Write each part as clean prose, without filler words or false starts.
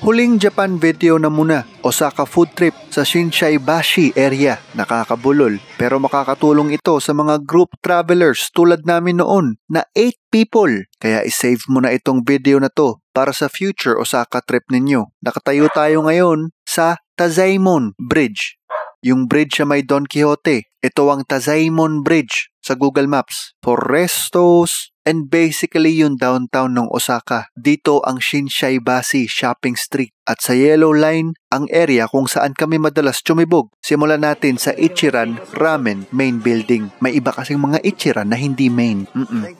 Huling Japan video na muna, Osaka food trip sa Shinsaibashi area. Nakakabulol pero makakatulong ito sa mga group travelers tulad namin noon na 8 people. Kaya isave mo na itong video na to para sa future Osaka trip ninyo. Nakatayo tayo ngayon sa Tazaimon Bridge. Yung bridge sa may Don Quixote. Ito ang Tazaimon Bridge sa Google Maps. For restos and basically yung downtown ng Osaka. Dito ang Shinsaibashi Shopping Street. At sa Yellow Line, ang area kung saan kami madalas tumibog. Simulan natin sa Ichiran Ramen Main Building. May iba kasing mga Ichiran na hindi main.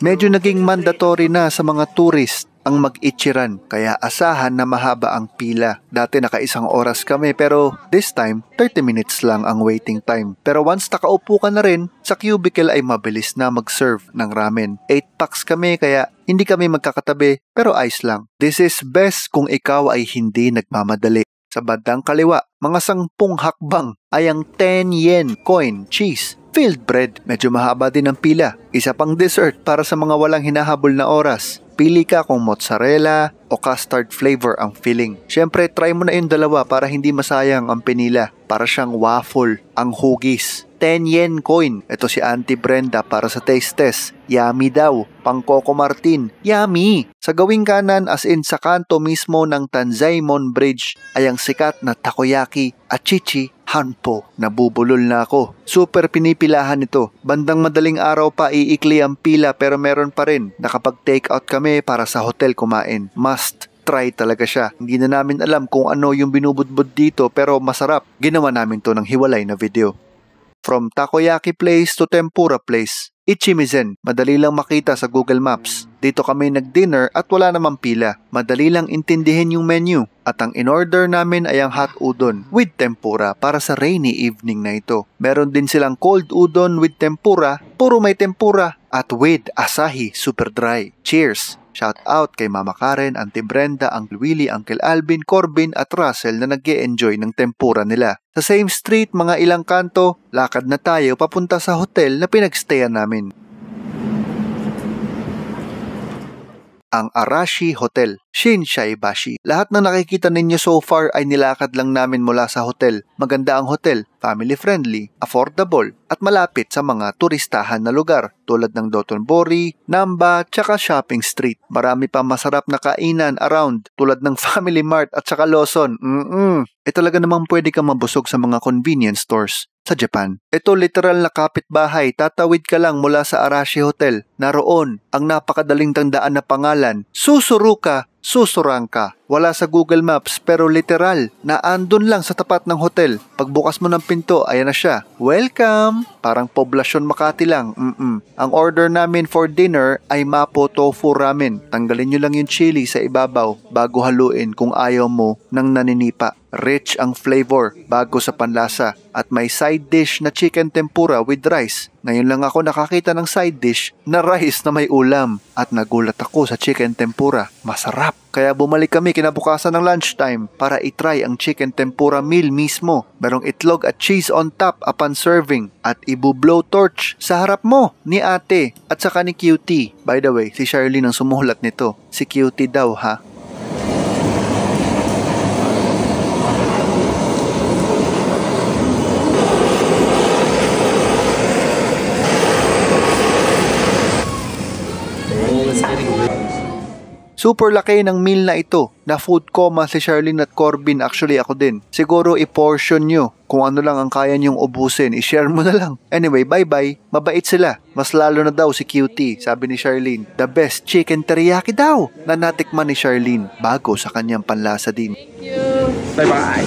Medyo naging mandatory na sa mga tourist ang mag-Ichiran, kaya asahan na mahaba ang pila. Dati naka1 oras kami pero this time 30 minutes lang ang waiting time. Pero once nakaupo ka na rin, sa cubicle ay mabilis na mag-serve ng ramen. 8 packs kami kaya hindi kami magkakatabi pero ayos lang. This is best kung ikaw ay hindi nagmamadali. Sa bandang kaliwa, mga 10 hakbang ay ang 10 yen coin cheese filled bread. Medyo mahaba din ang pila. Isa pang dessert para sa mga walang hinahabol na oras. Pili ka kung mozzarella o custard flavor ang filling. Siyempre, try mo na yung dalawa para hindi masayang ang pinila. Para siyang waffle, ang hugis. 10 yen coin. Ito si Auntie Brenda para sa taste test. Yummy daw. Pang Coco Martin. Yummy! Sa gawing kanan as in sa kanto mismo ng Tazaimon Bridge ay ang sikat na takoyaki Achichi Hanpo. Nabubulol na ako. Super pinipilahan ito. Bandang madaling araw pa iikli ang pila pero meron pa rin. Nakapag-take out kami para sa hotel kumain. Must try talaga siya. Hindi na namin alam kung ano yung binubudbud dito pero masarap. Ginawa namin to ng hiwalay na video. From takoyaki place to tempura place, Ichimizen, madali lang makita sa Google Maps. Dito kami nag-dinner at wala namang pila. Madali lang intindihin yung menu. At ang in-order namin ay ang hot udon with tempura para sa rainy evening na ito. Meron din silang cold udon with tempura, puro may tempura, at with asahi super dry. Cheers! Shout out kay Mama Karen, Auntie Brenda, Uncle Willie, Uncle Alvin, Corbin at Russell na nag-e-enjoy ng tempura nila. Sa same street, mga ilang kanto, lakad na tayo papunta sa hotel na pinagstayan namin. Ang Arashi Hotel, Shinsaibashi. Lahat ng nakikita ninyo so far ay nilakad lang namin mula sa hotel. Maganda ang hotel, family-friendly, affordable, at malapit sa mga turistahan na lugar tulad ng Dotonbori, Namba, tsaka Shopping Street. Marami pa masarap na kainan around tulad ng Family Mart at tsaka Lawson. Talaga namang pwede kang mabusog sa mga convenience stores sa Japan. Ito literal na kapitbahay, tatawid ka lang mula sa Arashi Hotel. Naroon ang napakadaling tandaan na pangalan, Susuruka Susurangka. Wala sa Google Maps pero literal na andun lang sa tapat ng hotel. Pagbukas mo ng pinto, ayan na siya. Welcome! Parang poblasyon Makati lang. Ang order namin for dinner ay mapo tofu ramen. Tanggalin nyo lang yung chili sa ibabaw bago haluin kung ayaw mo ng naninipa. Rich ang flavor bago sa panlasa at may side dish na chicken tempura with rice. Ngayon lang ako nakakita ng side dish na rice na may ulam at nagulat ako sa chicken tempura. Masarap! Kaya bumalik kami kinabukasan ng lunchtime para itry ang chicken tempura meal mismo. Merong itlog at cheese on top upon serving at ibu-blow torch sa harap mo ni ate at saka ni Cutie. By the way, si Charlene ang sumulat nito. Si Cutie daw ha. Super laki ng meal na ito. Na food coma si Charlene at Corbin, actually ako din. Siguro i-portion nyo. Kung ano lang ang kaya nyong ubusin, i-share mo na lang. Anyway, bye-bye. Mabait sila. Mas lalo na daw si Cutie, sabi ni Charlene. The best chicken teriyaki daw na natikman ni Charlene bago sa kanyang panlasa din. Thank you. Bye-bye.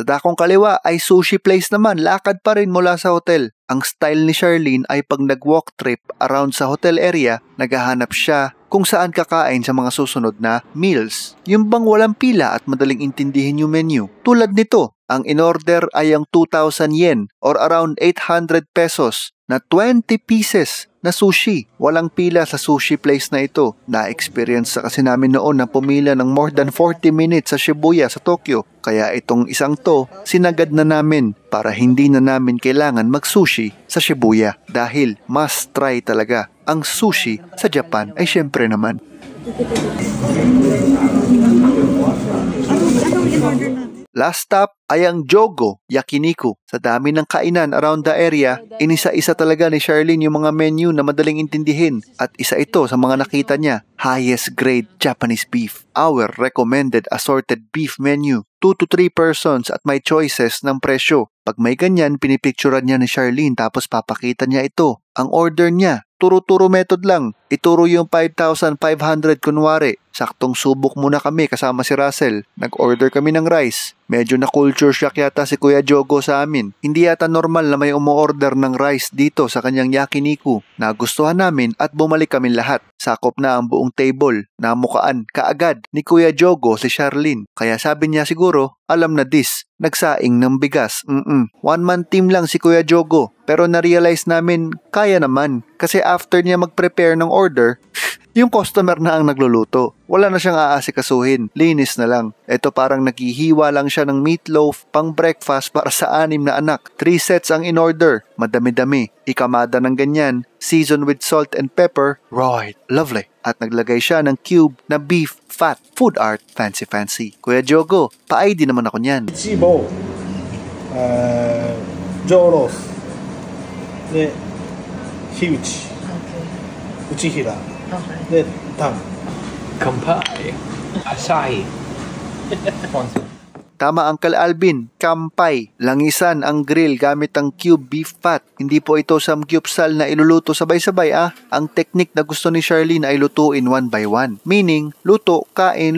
Sa dakong kaliwa ay sushi place naman, lakad pa rin mula sa hotel. Ang style ni Charlene ay pag nag-walk trip around sa hotel area, naghahanap siya kung saan kakain sa mga susunod na meals. Yung bang walang pila at madaling intindihin yung menu. Tulad nito, ang in-order ay ang 2,000 yen or around 800 pesos na 20 pieces na sushi. Walang pila sa sushi place na ito. Na-experience kasi namin noon na pumila ng more than 40 minutes sa Shibuya sa Tokyo. Kaya itong isang to, sinagad na namin para hindi na namin kailangan mag-sushi sa Shibuya. Dahil must try talaga ang sushi sa Japan ay syempre naman. Last stop ay ang Jogo Yakiniku. Sa dami ng kainan around the area, inisa-isa talaga ni Charlene yung mga menu na madaling intindihin at isa ito sa mga nakita niya, highest grade Japanese beef. Our recommended assorted beef menu, 2 to 3 persons at may choices ng presyo. Pag may ganyan, pinipicturean niya ni Charlene tapos papakita niya ito. Ang order niya, turo-turo method lang. Ituro yung 5,500 kunwari. Saktong subok muna kami kasama si Russell. Nag-order kami ng rice. Medyo na culture shock yata si Kuya Jogo sa amin. Hindi yata normal na may umu-order ng rice dito sa kanyang yakiniku. Nagustuhan namin at bumalik kami lahat. Sakop na ang buong table. Namukaan kaagad ni Kuya Jogo si Charlene. Kaya sabi niya siguro, alam na this. Nagsaing ng bigas. One-man team lang si Kuya Jogo. Pero na-realize namin, kaya naman. Kasi after niya mag-prepare ng order, yung customer na ang nagluluto. Wala na siyang aasikasuhin. Linis na lang. Ito parang naghihiwa lang siya ng meatloaf pang breakfast para sa 6 na anak. 3 sets ang in-order. Madami-dami. Ikamada ng ganyan. Seasoned with salt and pepper. Right. Lovely. At naglagay siya ng cube na beef fat. Food art. Fancy. Kuya Jogo, pa-ID naman ako niyan. Ichibo. Joros. De, Hiuchi. Uchihira. De, Tang. Kampai. Asahi. Tama, Uncle Alvin, kampay. Langisan ang grill gamit ang cube beef fat. Hindi po ito samgyupsal na iluluto sabay-sabay Ang technique na gusto ni Charlene ay lutuin 1 by 1. Meaning, luto, kain,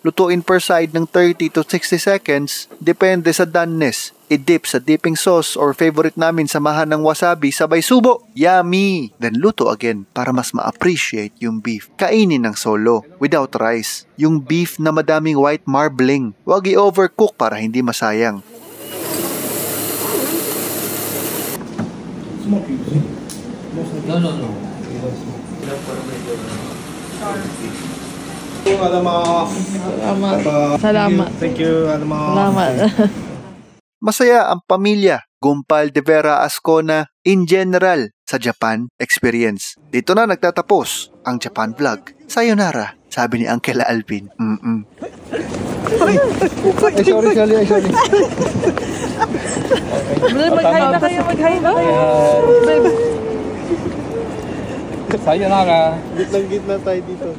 lutuin per side ng 30 to 60 seconds. Depende sa doneness. I-dip sa dipping sauce or favorite namin samahan ng wasabi sabay subo. Yummy! Then luto again para mas ma-appreciate yung beef. Kainin ng solo, without rice. Yung beef na madaming white marbling. Huwag i-overcook para hindi masayang. No. Salamat. Thank you. Salamat. Masaya ang pamilya, Gumpal de Vera Ascona in general sa Japan experience. Dito na nagtatapos ang Japan vlog. Sayonara, sabi ni Uncle Alvin. Sorry. Mag-hi na kayo. Sayonara. Gitna tayo dito.